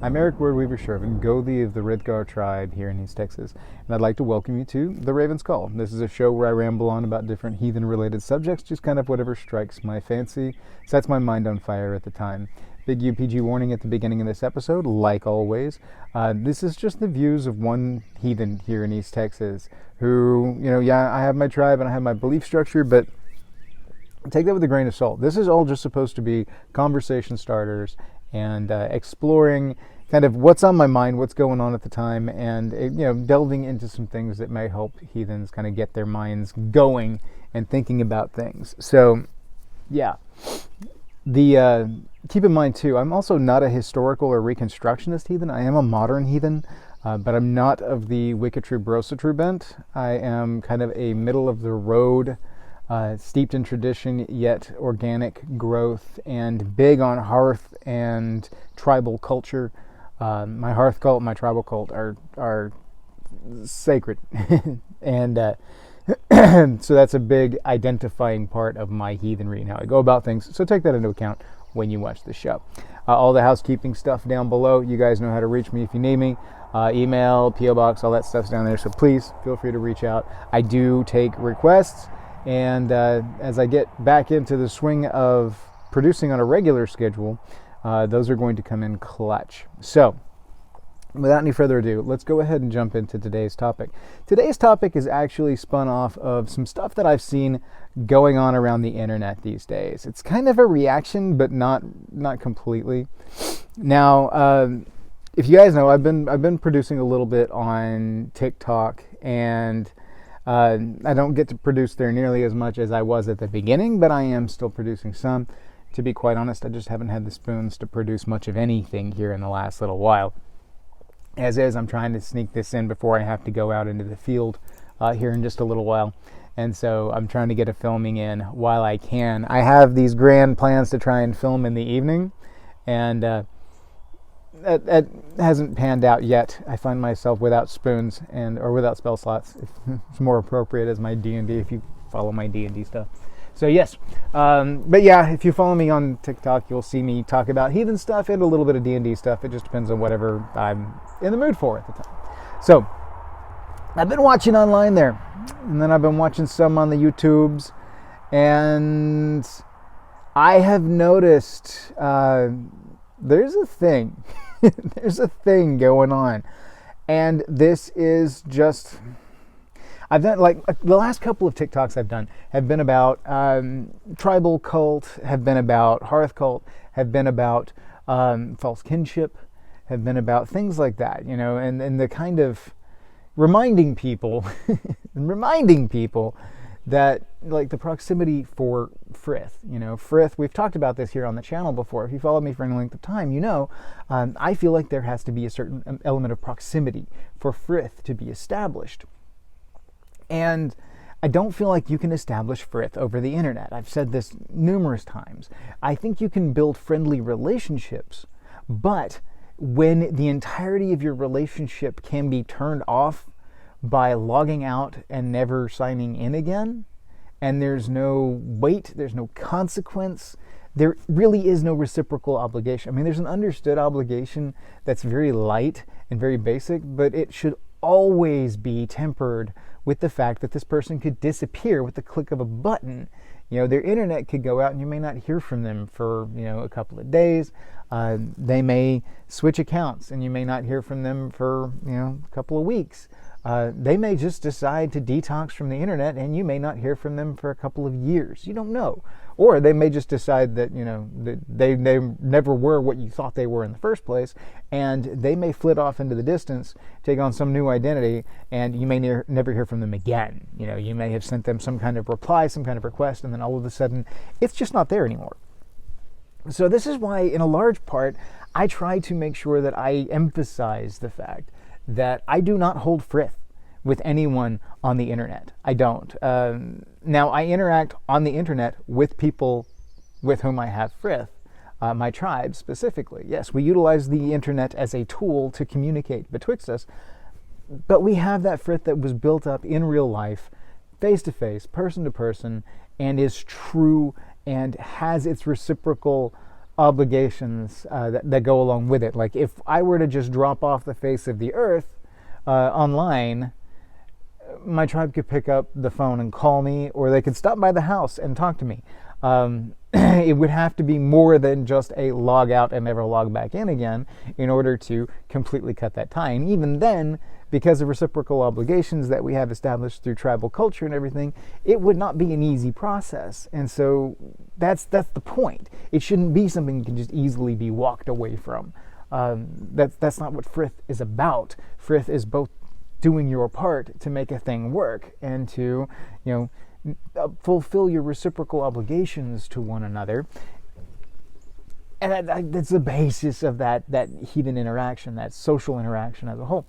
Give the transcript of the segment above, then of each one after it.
I'm Eric Wordweaver Sjerven, Gothi of the Ridgar tribe here in East Texas, and I'd like to welcome you to The Raven's Call. This is a show where I ramble on about different heathen-related subjects, just kind of whatever strikes my fancy, sets my mind on fire at the time. Big UPG warning at the beginning of this episode, like always. This is just the views of one heathen here in East Texas who, I have my tribe and I have my belief structure, but take that with a grain of salt. This is all just supposed to be conversation starters and exploring kind of what's on my mind, what's going on at the time, and delving into some things that may help heathens kind of get their minds going and thinking about things. So, yeah. Keep in mind too, I'm also not a historical or reconstructionist heathen. I am a modern heathen, but I'm not of the Wicketry Brositru bent. I am kind of a middle of the road, steeped in tradition, yet organic growth, and big on hearth and tribal culture. My hearth cult, my tribal cult are sacred, and so that's a big identifying part of my heathenry and how I go about things. So take that into account when you watch the show. All the housekeeping stuff down below. You guys know how to reach me if you need me. Email, P.O. Box, all that stuff's down there. So please feel free to reach out. I do take requests. And as I get back into the swing of producing on a regular schedule, those are going to come in clutch. So, without any further ado, let's go ahead and jump into today's topic. Today's topic is actually spun off of some stuff that I've seen going on around the internet these days. It's kind of a reaction, but not completely. Now, if you guys know, I've been producing a little bit on TikTok, and I don't get to produce there nearly as much as I was at the beginning, but I am still producing some. To be quite honest, I just haven't had the spoons to produce much of anything here in the last little while. As is, I'm trying to sneak this in before I have to go out into the field here in just a little while. And so I'm trying to get a filming in while I can. I have these grand plans to try and film in the evening, and that hasn't panned out yet. I find myself without spoons or without spell slots. It's more appropriate as my D&D if you follow my D&D stuff. So yes, but yeah, if you follow me on TikTok, you'll see me talk about heathen stuff and a little bit of D&D stuff. It just depends on whatever I'm in the mood for at the time. So I've been watching online there, and then I've been watching some on the YouTubes, and I have noticed there's a thing. There's a thing going on, and this is just, I've done, like, the last couple of TikToks I've done have been about tribal cult, have been about hearth cult, have been about false kinship, have been about things like that, and the kind of reminding people that, like, the proximity for Frith. Frith, we've talked about this here on the channel before. If you followed me for any length of time, I feel like there has to be a certain element of proximity for Frith to be established. And I don't feel like you can establish Frith over the internet. I've said this numerous times. I think you can build friendly relationships, but when the entirety of your relationship can be turned off by logging out and never signing in again, and there's no weight, there's no consequence, there really is no reciprocal obligation. I mean, there's an understood obligation that's very light and very basic, but it should always be tempered with the fact that this person could disappear with the click of a button. Their internet could go out and you may not hear from them for, a couple of days. They may switch accounts and you may not hear from them for, a couple of weeks. They may just decide to detox from the internet and you may not hear from them for a couple of years. You don't know. Or they may just decide that, that they never were what you thought they were in the first place, and they may flit off into the distance, take on some new identity, and you may never hear from them again. You may have sent them some kind of reply, some kind of request, and then all of a sudden, it's just not there anymore. So this is why, in a large part, I try to make sure that I emphasize the fact that I do not hold Frith with anyone on the internet. I don't. Now, I interact on the internet with people with whom I have Frith, my tribe specifically. Yes, we utilize the internet as a tool to communicate betwixt us, but we have that Frith that was built up in real life, face-to-face, person-to-person, and is true and has its reciprocal obligations that go along with it. Like if I were to just drop off the face of the earth online, my tribe could pick up the phone and call me, or they could stop by the house and talk to me. It would have to be more than just a log out and never log back in order to completely cut that tie. And even then, because of reciprocal obligations that we have established through tribal culture and everything, it would not be an easy process. And so that's the point. It shouldn't be something you can just easily be walked away from. That's not what Frith is about. Frith is both doing your part to make a thing work and to, fulfill your reciprocal obligations to one another. And that's the basis of that heathen interaction, that social interaction as a whole.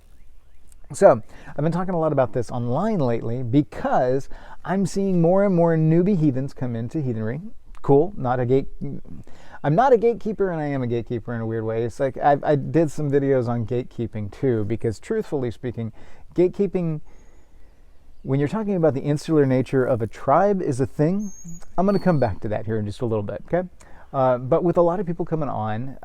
So I've been talking a lot about this online lately because I'm seeing more and more newbie heathens come into heathenry. Cool. I'm not a gatekeeper, and I am a gatekeeper in a weird way. It's like I did some videos on gatekeeping too, because truthfully speaking, gatekeeping, when you're talking about the insular nature of a tribe, is a thing. I'm going to come back to that here in just a little bit, okay? But with a lot of people coming on,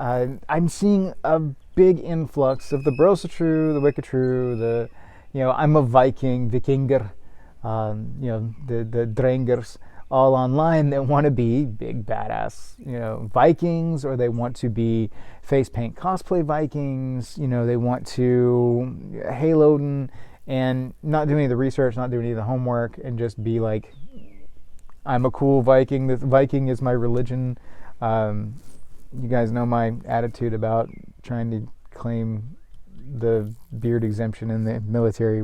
I'm seeing a big influx of the Brosatru, the Wicketru, I'm a Viking, Vikinger, the Drengers, all online that want to be big badass, Vikings, or they want to be face paint cosplay Vikings, they want to Haloden and not do any of the research, not do any of the homework, and just be like, I'm a cool Viking. This Viking is my religion. You guys know my attitude about trying to claim the beard exemption in the military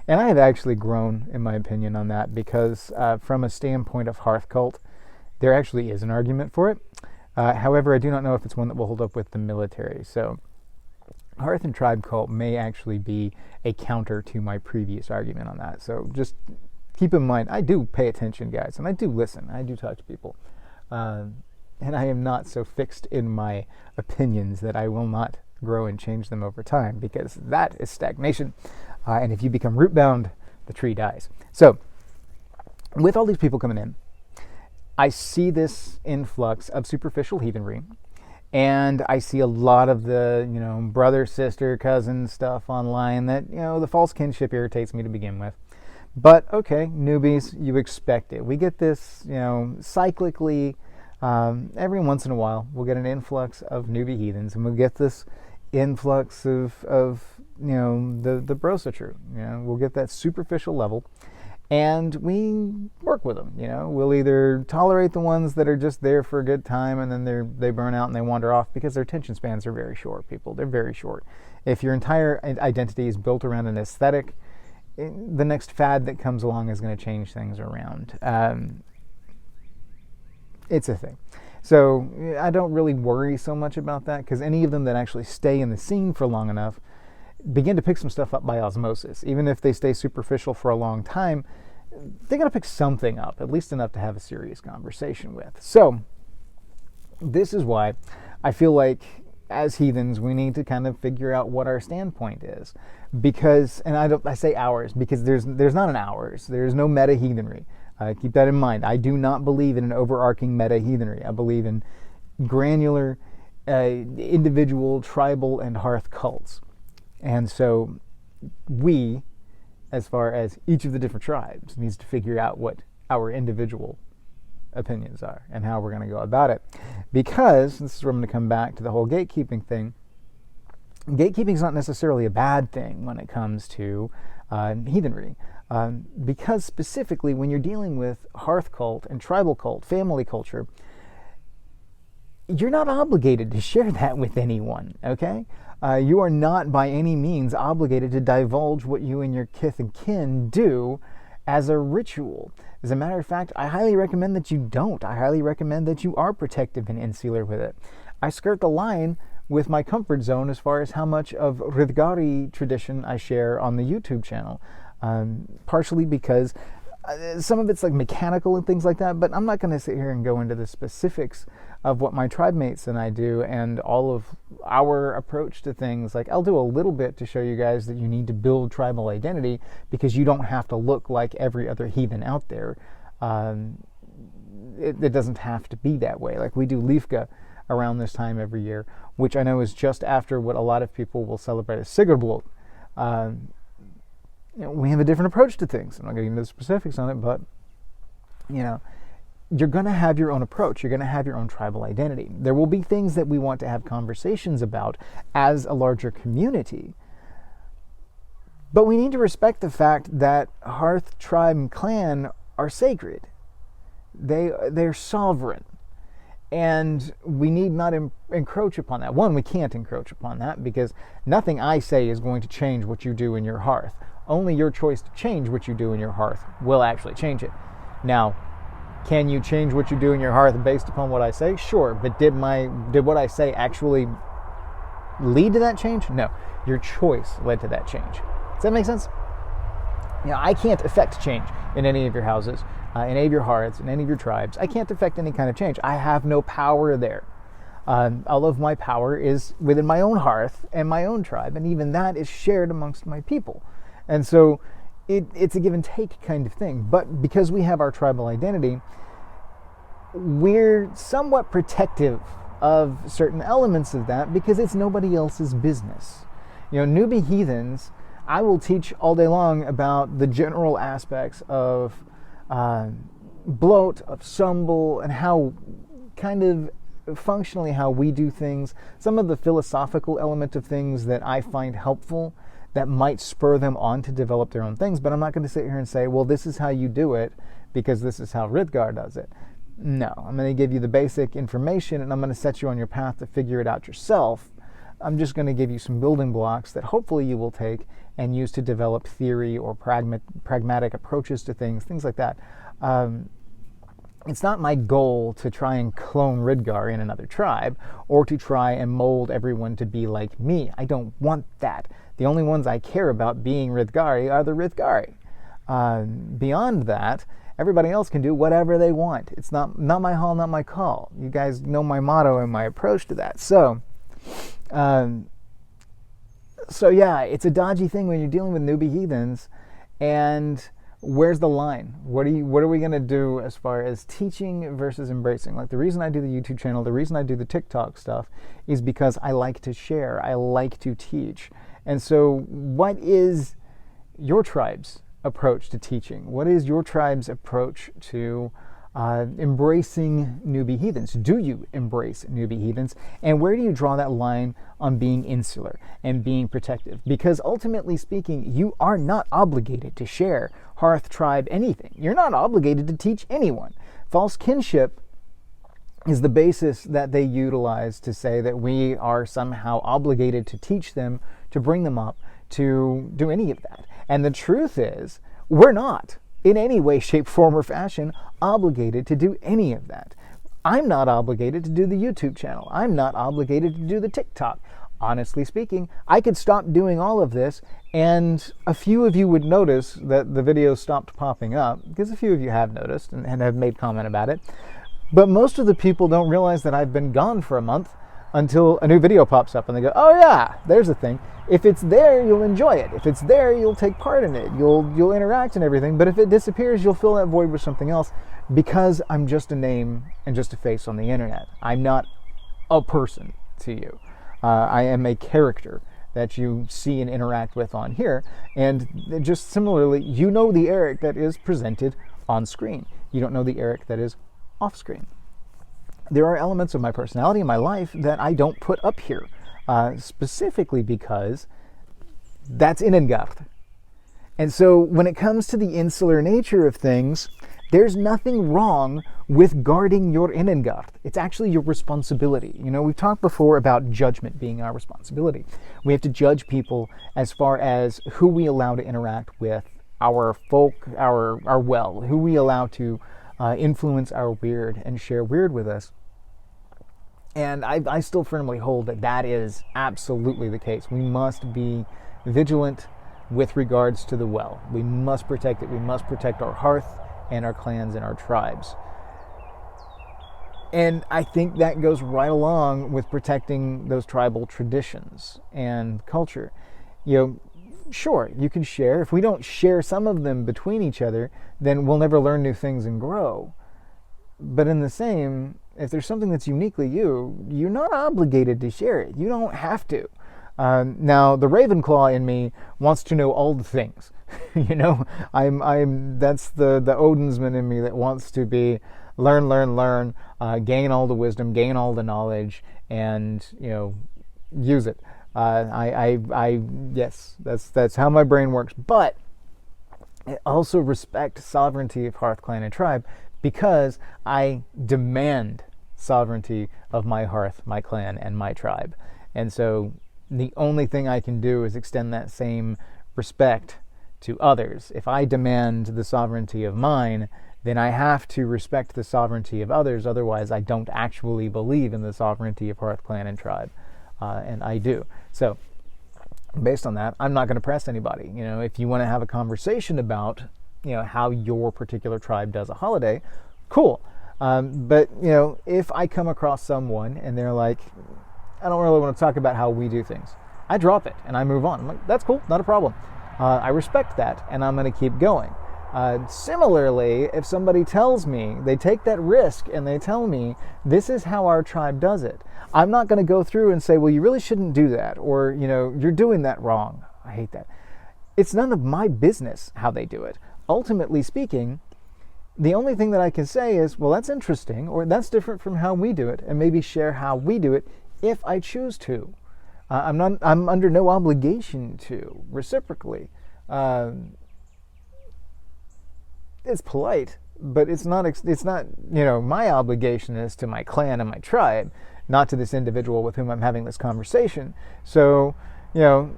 and I have actually grown, in my opinion, on that, because from a standpoint of hearth cult, there actually is an argument for it. However, I do not know if it's one that will hold up with the military. So hearth and tribe cult may actually be a counter to my previous argument on that. So just keep in mind, I do pay attention, guys, and I do listen. I do talk to people. And I am not so fixed in my opinions that I will not grow and change them over time, because that is stagnation. And if you become root bound, the tree dies. So with all these people coming in, I see this influx of superficial heathenry, and I see a lot of the, brother, sister, cousin stuff online that, the false kinship irritates me to begin with. But okay, newbies, you expect it. We get this, cyclically, every once in a while, we'll get an influx of newbie heathens, and we'll get this influx of the Brosatru. We'll get that superficial level, and we work with them. We'll either tolerate the ones that are just there for a good time, and then they burn out and they wander off because their attention spans are very short. They're very short. If your entire identity is built around an aesthetic, the next fad that comes along is going to change things around. It's a thing. So I don't really worry so much about that, because any of them that actually stay in the scene for long enough begin to pick some stuff up by osmosis. Even if they stay superficial for a long time, they're going to pick something up, at least enough to have a serious conversation with. So this is why I feel like as heathens, we need to kind of figure out what our standpoint is. Because, and I say ours, because there's not an ours. There's no meta heathenry. Keep that in mind. I do not believe in an overarching meta heathenry. I believe in granular, individual, tribal, and hearth cults. And so we, as far as each of the different tribes, needs to figure out what our individual opinions are and how we're going to go about it. Because, this is where I'm going to come back to the whole gatekeeping thing, gatekeeping is not necessarily a bad thing when it comes to heathenry. Because specifically when you're dealing with hearth cult and tribal cult, family culture, you're not obligated to share that with anyone, okay? You are not by any means obligated to divulge what you and your kith and kin do as a ritual. As a matter of fact, I highly recommend that you don't. I highly recommend that you are protective and insular with it. I skirt the line with my comfort zone as far as how much of Ridgari tradition I share on the YouTube channel. Partially because some of it's like mechanical and things like that, but I'm not going to sit here and go into the specifics of what my tribe mates and I do and all of our approach to things. Like, I'll do a little bit to show you guys that you need to build tribal identity, because you don't have to look like every other heathen out there. It doesn't have to be that way. Like, we do Leafka around this time every year, which I know is just after what a lot of people will celebrate as Sigurblot. We have a different approach to things. I'm not getting into the specifics on it, but you're going to have your own approach. You're going to have your own tribal identity. There will be things that we want to have conversations about as a larger community. But we need to respect the fact that Hearth, tribe, and clan are sacred. They're sovereign. And we need not encroach upon that. One, we can't encroach upon that because nothing I say is going to change what you do in your hearth. Only your choice to change what you do in your hearth will actually change it. Now, can you change what you do in your hearth based upon what I say? Sure, but did what I say actually lead to that change? No, your choice led to that change. Does that make sense? I can't affect change in any of your houses, in any of your hearths, in any of your tribes. I can't affect any kind of change. I have no power there. All of my power is within my own hearth and my own tribe, and even that is shared amongst my people. And so it's a give and take kind of thing. But because we have our tribal identity, we're somewhat protective of certain elements of that because it's nobody else's business. Newbie Heathens, I will teach all day long about the general aspects of bloat, of sumble, and how kind of functionally how we do things. Some of the philosophical element of things that I find helpful that might spur them on to develop their own things, but I'm not going to sit here and say, well, this is how you do it because this is how Ridgar does it. No, I'm going to give you the basic information and I'm going to set you on your path to figure it out yourself. I'm just going to give you some building blocks that hopefully you will take and use to develop theory or pragmatic approaches to things like that. It's not my goal to try and clone Ridgar in another tribe or to try and mold everyone to be like me. I don't want that. The only ones I care about being Ridgari are the Ridgari. Beyond that, everybody else can do whatever they want. It's not my hall, not my call. You guys know my motto and my approach to that. So yeah, it's a dodgy thing when you're dealing with newbie heathens. And where's the line? What are we going to do as far as teaching versus embracing? Like the reason I do the YouTube channel, the reason I do the TikTok stuff is because I like to share. I like to teach. And so what is your tribe's approach to teaching? What is your tribe's approach to embracing newbie heathens? Do you embrace newbie heathens? And where do you draw that line on being insular and being protective? Because ultimately speaking, you are not obligated to share hearth, tribe, anything. You're not obligated to teach anyone. False kinship is the basis that they utilize to say that we are somehow obligated to teach them, to bring them up, to do any of that. And the truth is, we're not, in any way, shape, form, or fashion, obligated to do any of that. I'm not obligated to do the YouTube channel. I'm not obligated to do the TikTok. Honestly speaking, I could stop doing all of this, and a few of you would notice that the videos stopped popping up, because a few of you have noticed and have made comment about it. But most of the people don't realize that I've been gone for a month until a new video pops up and they go, oh yeah, there's a thing. If it's there, you'll enjoy it. If it's there, you'll take part in it. You'll interact and everything. But if it disappears, you'll fill that void with something else, because I'm just a name and just a face on the internet. I'm not a person to you. I am a character that you see and interact with on here. And just similarly, you know the Eric that is presented on screen. You don't know the Eric that is off screen. There are elements of my personality in my life that I don't put up here, specifically because that's Innengard. And so when it comes to the insular nature of things, there's nothing wrong with guarding your Innengard. It's actually your responsibility. We've talked before about judgment being our responsibility. We have to judge people as far as who we allow to interact with our folk, our well, who we allow to influence our weird and share weird with us. And I still firmly hold that is absolutely the case. We must be vigilant with regards to the well. We must protect it. We must protect our hearth and our clans and our tribes. And I think that goes right along with protecting those tribal traditions and culture. Sure, you can share. If we don't share some of them between each other, then we'll never learn new things and grow. But in the same, if there's something that's uniquely you, you're not obligated to share it. You don't have to. Now, the Ravenclaw in me wants to know all the things. You know, that's the Odinsman in me that wants to be learn, gain all the wisdom, gain all the knowledge, and, you know, use it. Yes, that's how my brain works. But I also respect sovereignty of Hearth, Clan, and Tribe, because I demand sovereignty of my hearth, my clan, and my tribe. And so the only thing I can do is extend that same respect to others. If I demand the sovereignty of mine, then I have to respect the sovereignty of others. Otherwise, I don't actually believe in the sovereignty of Hearth, Clan, and Tribe. And I do. So based on that, I'm not going to press anybody. You know, if you want to have a conversation about, you know, how your particular tribe does a holiday, cool. But, you know, if I come across someone and they're like, I don't really want to talk about how we do things, I drop it and I move on. I'm like, that's cool, not a problem. I respect that, and I'm going to keep going. Similarly, if somebody tells me, they take that risk and they tell me, this is how our tribe does it, I'm not going to go through and say, well, you really shouldn't do that, or, you know, you're doing that wrong. I hate that. It's none of my business how they do it. Ultimately speaking, the only thing that I can say is, well, that's interesting, or that's different from how we do it, and maybe share how we do it if I choose to. I'm under no obligation to, reciprocally. It's polite, but it's not, you know, my obligation is to my clan and my tribe, not to this individual with whom I'm having this conversation. So, you know,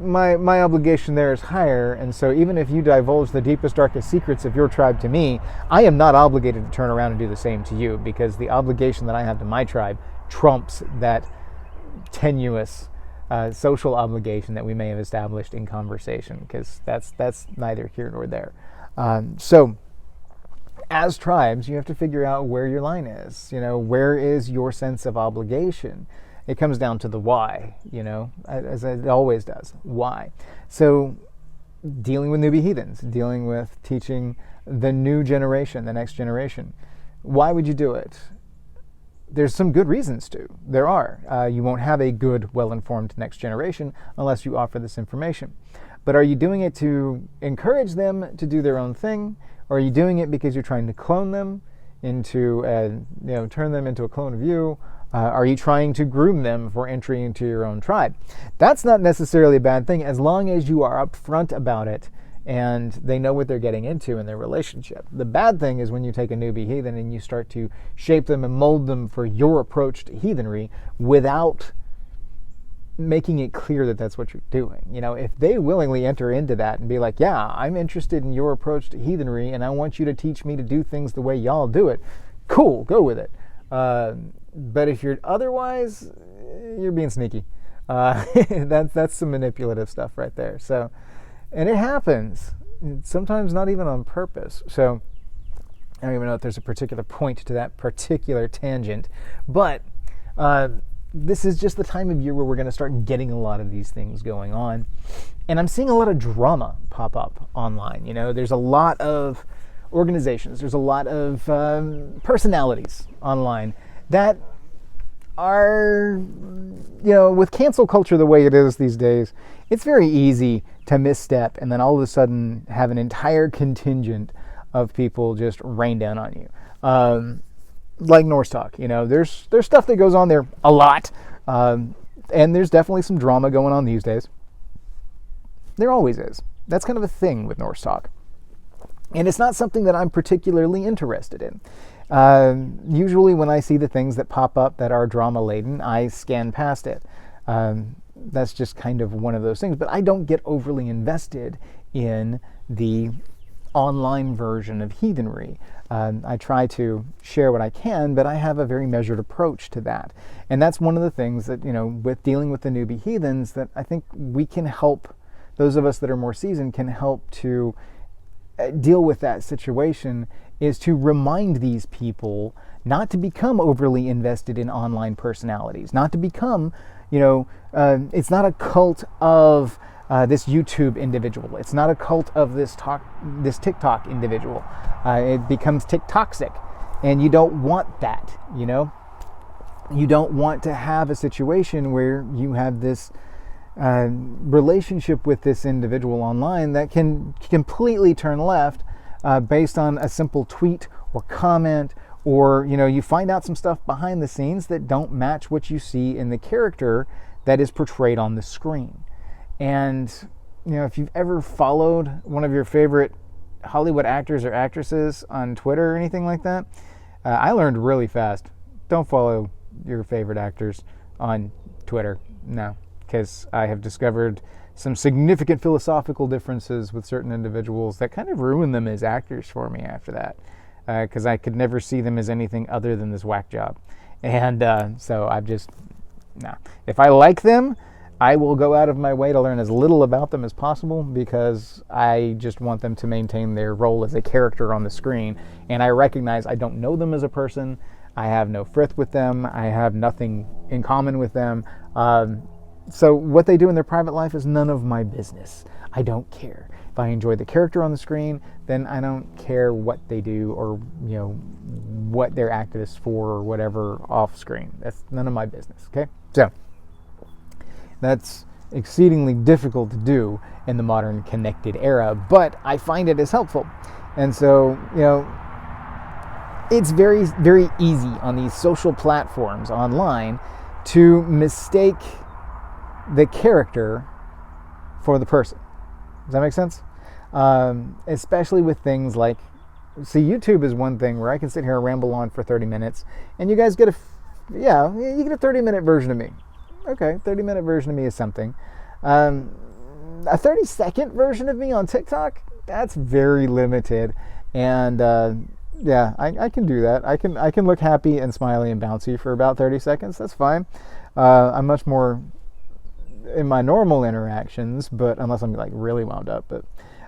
my obligation there is higher, and so even if you divulge the deepest, darkest secrets of your tribe to me, I am not obligated to turn around and do the same to you, because the obligation that I have to my tribe trumps that tenuous social obligation that we may have established in conversation, because that's neither here nor there. So as tribes, you have to figure out where your line is. You know, where is your sense of obligation? It comes down to the why, you know, as it always does. Why? So dealing with newbie heathens, dealing with teaching the new generation, the next generation. Why would you do it? There's some good reasons to. There are. You won't have a good, well-informed next generation unless you offer this information. But are you doing it to encourage them to do their own thing? Or are you doing it because you're trying to clone them into, you know, turn them into a clone of you? Are you trying to groom them for entry into your own tribe? That's not necessarily a bad thing, as long as you are upfront about it and they know what they're getting into in their relationship. The bad thing is when you take a newbie heathen and you start to shape them and mold them for your approach to heathenry without making it clear that that's what you're doing. You know, if they willingly enter into that and be like, yeah, I'm interested in your approach to heathenry and I want you to teach me to do things the way y'all do it, cool, go with it. But if you're otherwise, you're being sneaky. That's some manipulative stuff right there. So, and it happens. Sometimes not even on purpose. So I don't even know if there's a particular point to that particular tangent. But this is just the time of year where we're going to start getting a lot of these things going on. And I'm seeing a lot of drama pop up online. You know, there's a lot of organizations, there's a lot of personalities online that are, you know, with cancel culture the way it is these days, it's very easy to misstep and then all of a sudden have an entire contingent of people just rain down on you. Like Norse Talk, you know, there's stuff that goes on there a lot, and there's definitely some drama going on these days. There always is. That's kind of a thing with Norse Talk. And it's not something that I'm particularly interested in. Usually when I see the things that pop up that are drama-laden, I scan past it. That's just kind of one of those things. But I don't get overly invested in the online version of heathenry. I try to share what I can, but I have a very measured approach to that. And that's one of the things that, you know, with dealing with the newbie heathens, that I think we can help, those of us that are more seasoned can help to deal with that situation, is to remind these people not to become overly invested in online personalities, not to become, you know, it's not a cult of this YouTube individual. It's not a cult of this TikTok individual. It becomes TikToxic, and you don't want that. You don't want to have a situation where you have this relationship with this individual online that can completely turn left based on a simple tweet or comment, or you find out some stuff behind the scenes that don't match what you see in the character that is portrayed on the screen. And if you've ever followed one of your favorite Hollywood actors or actresses on Twitter or anything like that, I learned really fast, don't follow your favorite actors on Twitter. No, because I have discovered some significant philosophical differences with certain individuals that kind of ruined them as actors for me after that, because I could never see them as anything other than this whack job. And so I've just, no. If I like them, I will go out of my way to learn as little about them as possible, because I just want them to maintain their role as a character on the screen. And I recognize I don't know them as a person. I have no frith with them. I have nothing in common with them. So what they do in their private life is none of my business. I don't care. If I enjoy the character on the screen, then I don't care what they do or what they're activists for or whatever off screen. That's none of my business. Okay, so that's exceedingly difficult to do in the modern connected era, but I find it as helpful. And so it's very, very easy on these social platforms online to mistake the character for the person. Does that make sense? Especially with things like, see, YouTube is one thing where I can sit here and ramble on for 30 minutes, and you guys get you get a 30-minute version of me. Okay, 30-minute version of me is something. A 30-second version of me on TikTok, that's very limited, and I can do that. I can look happy and smiley and bouncy for about 30 seconds. That's fine. I'm much more in my normal interactions, but unless I'm like really wound up, but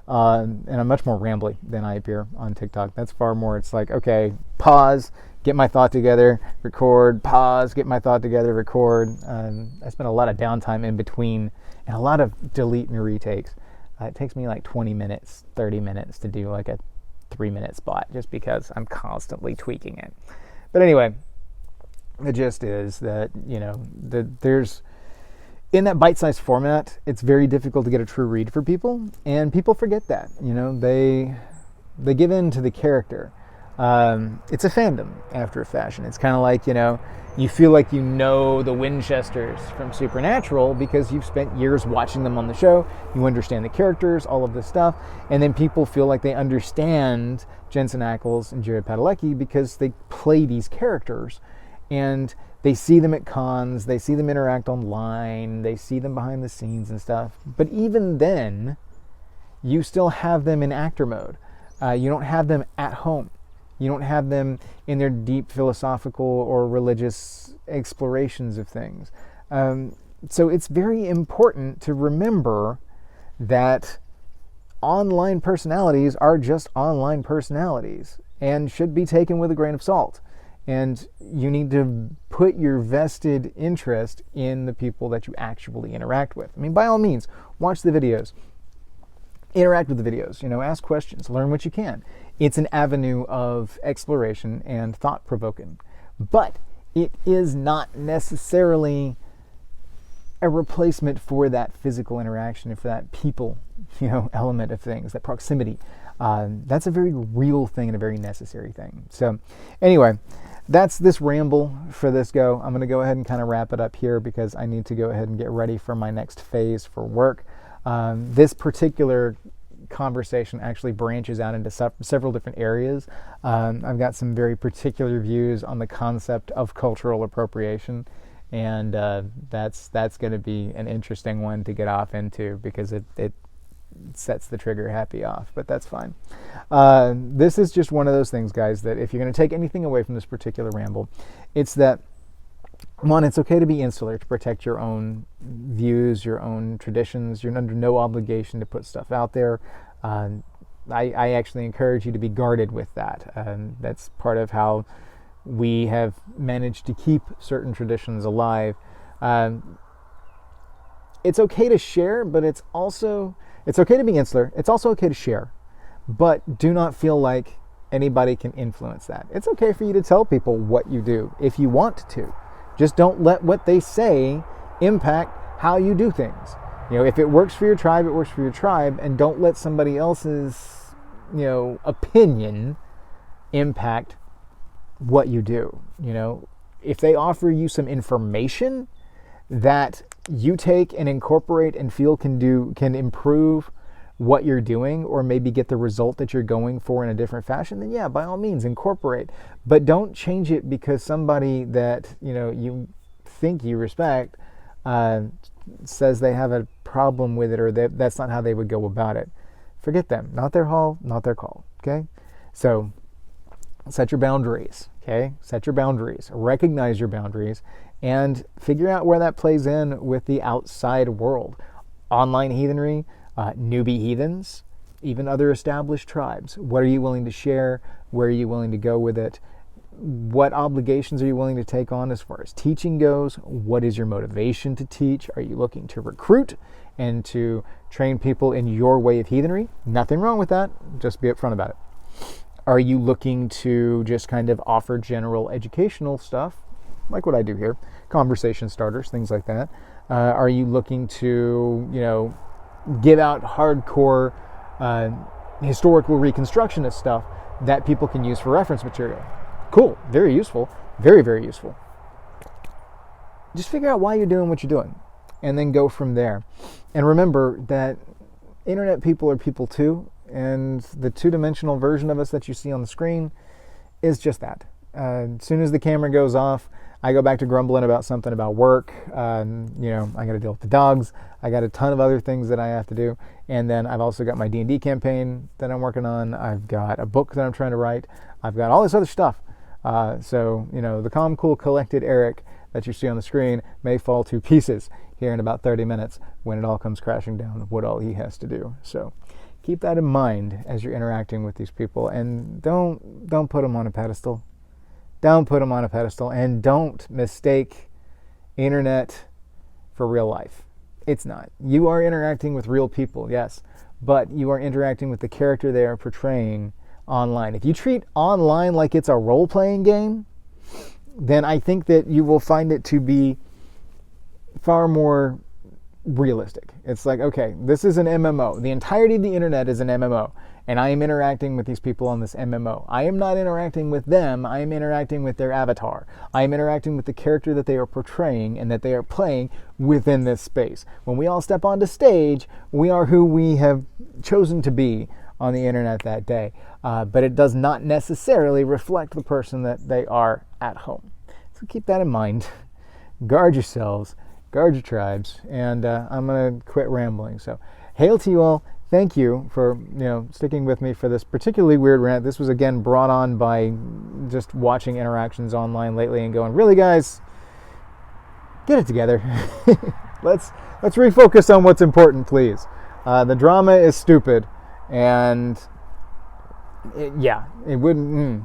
and I'm much more rambly than I appear on TikTok. That's far more, it's like, okay, pause, get my thought together, record, pause, get my thought together, record. I spend a lot of downtime in between and a lot of delete and retakes. It takes me like 20 minutes, 30 minutes to do like a 3-minute spot, just because I'm constantly tweaking it. But anyway, the gist is that, there's, in that bite-sized format, it's very difficult to get a true read for people, and people forget that. They give in to the character. It's a fandom after a fashion. It's kind of like, you feel like the Winchesters from Supernatural because you've spent years watching them on the show. You understand the characters, all of this stuff, and then people feel like they understand Jensen Ackles and Jared Padalecki because they play these characters, and they see them at cons, they see them interact online, they see them behind the scenes and stuff. But even then, you still have them in actor mode. You don't have them at home. You don't have them in their deep philosophical or religious explorations of things. So it's very important to remember that online personalities are just online personalities and should be taken with a grain of salt. And you need to put your vested interest in the people that you actually interact with. I mean, by all means, watch the videos. Interact with the videos, ask questions, learn what you can. It's an avenue of exploration and thought-provoking. But it is not necessarily a replacement for that physical interaction and for that people, element of things, that proximity. That's a very real thing and a very necessary thing. So anyway, that's this ramble for this go. I'm going to go ahead and kind of wrap it up here because I need to go ahead and get ready for my next phase for work. This particular conversation actually branches out into several different areas. I've got some very particular views on the concept of cultural appropriation, and that's going to be an interesting one to get off into because it sets the trigger happy off, but that's fine. This is just one of those things, guys, that if you're going to take anything away from this particular ramble, it's that, one, it's okay to be insular, to protect your own views, your own traditions. You're under no obligation to put stuff out there. I actually encourage you to be guarded with that. That's part of how we have managed to keep certain traditions alive. it's okay to share, but it's okay to be insular. It's also okay to share, but do not feel like anybody can influence that. It's okay for you to tell people what you do if you want to. Just don't let what they say impact how you do things. If it works for your tribe, it works for your tribe, and don't let somebody else's, opinion impact what you do. If they offer you some information that you take and incorporate and feel can improve what you're doing, or maybe get the result that you're going for in a different fashion, then yeah, by all means incorporate. But don't change it because somebody that you think you respect says they have a problem with it, or that's not how they would go about it. Forget them. Not their hall, not their call. Okay? So set your boundaries. Okay? Set your boundaries. Recognize your boundaries and figure out where that plays in with the outside world. Online heathenry, newbie heathens, even other established tribes. What are you willing to share? Where are you willing to go with it? What obligations are you willing to take on as far as teaching goes? What is your motivation to teach? Are you looking to recruit and to train people in your way of heathenry? Nothing wrong with that. Just be upfront about it. Are you looking to just kind of offer general educational stuff, like what I do here, conversation starters, things like that? Are you looking to, give out hardcore historical reconstructionist stuff that people can use for reference material? Cool. Very useful. Very, very useful. Just figure out why you're doing what you're doing and then go from there. And remember that internet people are people too, and the two-dimensional version of us that you see on the screen is just that. As soon as the camera goes off, I go back to grumbling about something about work. I got to deal with the dogs. I got a ton of other things that I have to do. And then I've also got my D&D campaign that I'm working on. I've got a book that I'm trying to write. I've got all this other stuff. So the calm, cool, collected Eric that you see on the screen may fall to pieces here in about 30 minutes when it all comes crashing down, what all he has to do. So keep that in mind as you're interacting with these people, and don't put them on a pedestal. Don't put them on a pedestal, and don't mistake internet for real life. It's not. You are interacting with real people, yes, but you are interacting with the character they are portraying online. If you treat online like it's a role-playing game, then I think that you will find it to be far more realistic. It's like, okay, this is an MMO. The entirety of the internet is an MMO, and I am interacting with these people on this MMO. I am not interacting with them. I am interacting with their avatar. I am interacting with the character that they are portraying and that they are playing within this space. When we all step onto stage, we are who we have chosen to be on the internet that day. But it does not necessarily reflect the person that they are at home. So keep that in mind. Guard yourselves. Guard your tribes. And I'm going to quit rambling. So hail to you all. Thank you for sticking with me for this particularly weird rant. This was again brought on by just watching interactions online lately and going, really guys, get it together. Let's refocus on what's important, please. The drama is stupid, and it wouldn't.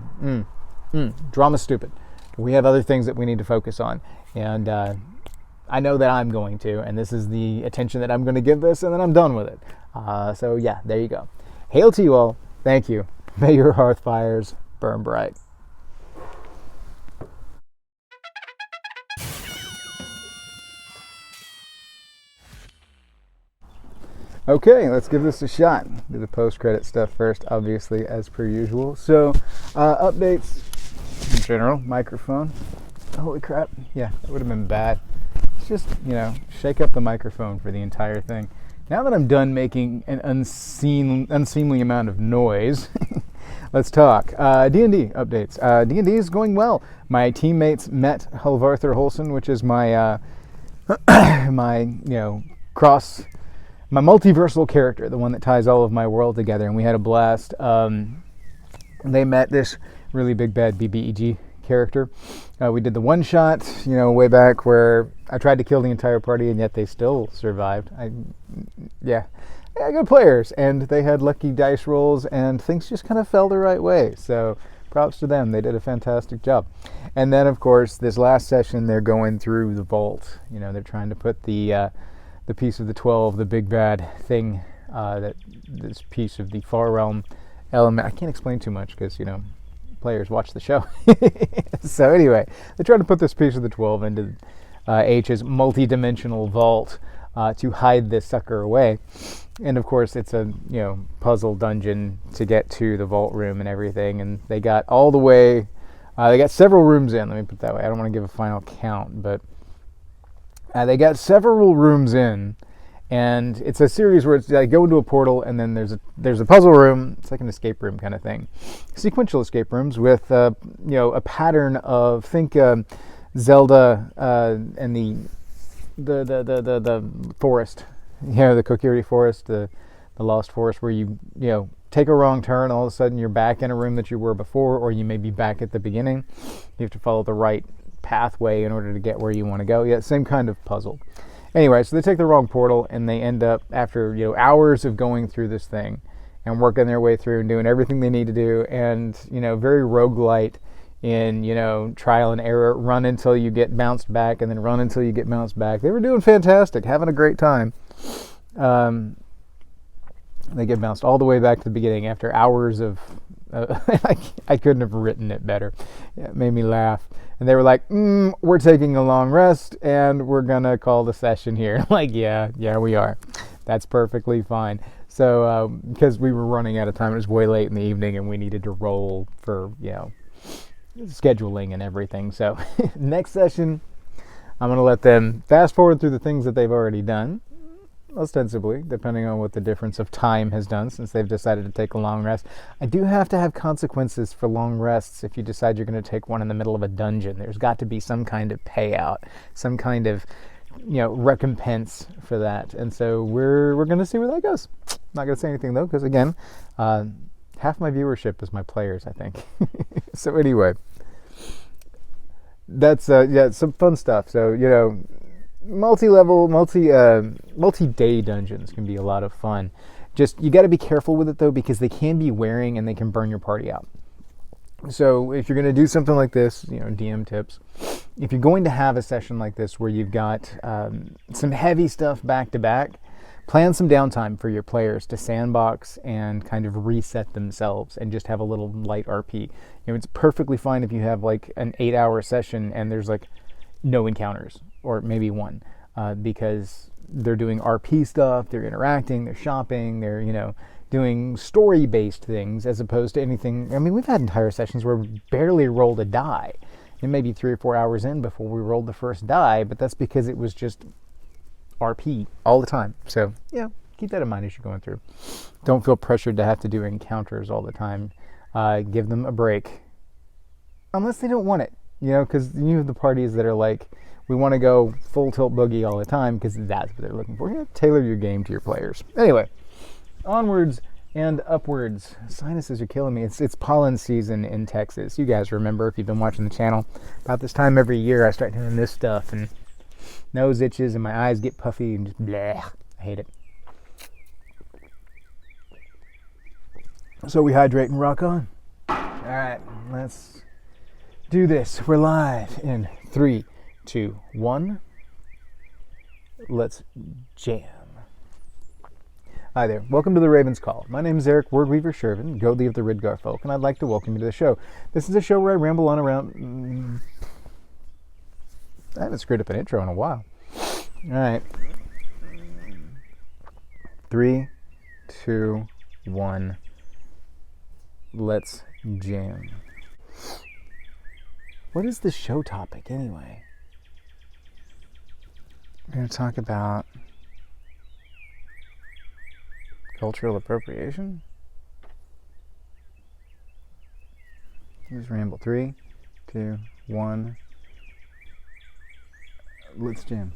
Drama's stupid. We have other things that we need to focus on, and I know that I'm going to, and this is the attention that I'm going to give this, and then I'm done with it. So yeah, there you go. Hail to you all. Thank you. May your hearth fires burn bright. Okay, let's give this a shot. Do the post-credit stuff first, obviously, as per usual. So, updates in general. Microphone. Holy crap. Yeah, that would have been bad. Let's just, shake up the microphone for the entire thing. Now that I'm done making an unseemly amount of noise, let's talk. D&D updates. D&D is going well. My teammates met Sjerven Thorolfson, which is my my multiversal character, the one that ties all of my world together, and we had a blast. They met this really big bad BBEG character. We did the one shot, way back where I tried to kill the entire party and yet they still survived. Good players, and they had lucky dice rolls and things just kind of fell the right way. So props to them. They did a fantastic job. And then of course this last session they're going through the vault. They're trying to put the the piece of the 12, the big bad thing, that this piece of the far realm element. I can't explain too much because, players watch the show. So anyway, they tried to put this piece of the 12 into H's multi-dimensional vault to hide this sucker away. And of course, it's a puzzle dungeon to get to the vault room and everything. And they got all the way. They got several rooms in. Let me put it that way. I don't want to give a final count, but they got several rooms in. And it's a series where it's like go into a portal, and then there's a puzzle room. It's like an escape room kind of thing, sequential escape rooms with a pattern of Zelda and the forest, the Kokiri forest, the lost forest, where you take a wrong turn, all of a sudden you're back in a room that you were before, or you may be back at the beginning. You have to follow the right pathway in order to get where you want to go. Yeah, same kind of puzzle. Anyway, so they take the wrong portal, and they end up, after hours of going through this thing and working their way through and doing everything they need to do, and very roguelite in trial and error, run until you get bounced back, and then run until you get bounced back. They were doing fantastic, having a great time. They get bounced all the way back to the beginning after hours of I couldn't have written it better. It made me laugh. And they were like, we're taking a long rest, and we're going to call the session here. I'm like, yeah, we are. That's perfectly fine. So, because we were running out of time, it was way late in the evening, and we needed to roll for, scheduling and everything. So, next session, I'm going to let them fast forward through the things that they've already done, ostensibly, depending on what the difference of time has done, since they've decided to take a long rest. I do have to have consequences for long rests if you decide you're going to take one in the middle of a dungeon. There's got to be some kind of payout, some kind of recompense for that. And so we're going to see where that goes. Not going to say anything, though, because, again, half my viewership is my players, I think. So anyway, that's some fun stuff. So, multi-level, multi-day dungeons can be a lot of fun. Just, you got to be careful with it, though, because they can be wearing and they can burn your party out. So if you're going to do something like this, DM tips, if you're going to have a session like this where you've got some heavy stuff back to back, plan some downtime for your players to sandbox and kind of reset themselves and just have a little light RP. It's perfectly fine if you have like an 8-hour session and there's like no encounters, or maybe one, because they're doing RP stuff, they're interacting, they're shopping, they're, doing story-based things as opposed to anything. I mean, we've had entire sessions where we barely rolled a die. It may be 3 or 4 hours in before we rolled the first die, but that's because it was just RP all the time. So, keep that in mind as you're going through. Don't feel pressured to have to do encounters all the time. Give them a break. Unless they don't want it, because you have the parties that are like, we want to go full tilt boogie all the time because that's what they're looking for. Tailor your game to your players. Anyway, onwards and upwards. Sinuses are killing me. It's pollen season in Texas. You guys remember, if you've been watching the channel, about this time every year I start doing this stuff and nose itches and my eyes get puffy and just bleh. I hate it. So we hydrate and rock on. All right, let's do this. We're live in 3, 2, 1. Let's jam. Hi there. Welcome to the Raven's Call. My name is Eric Wordweaver Sjerven, Godly of the Ridgar folk, and I'd like to welcome you to the show. This is a show where I ramble on around. I haven't screwed up an intro in a while. All right. 3, 2, 1. Let's jam. What is the show topic anyway? We're going to talk about cultural appropriation? Let's ramble. 3, 2, 1. Let's jam.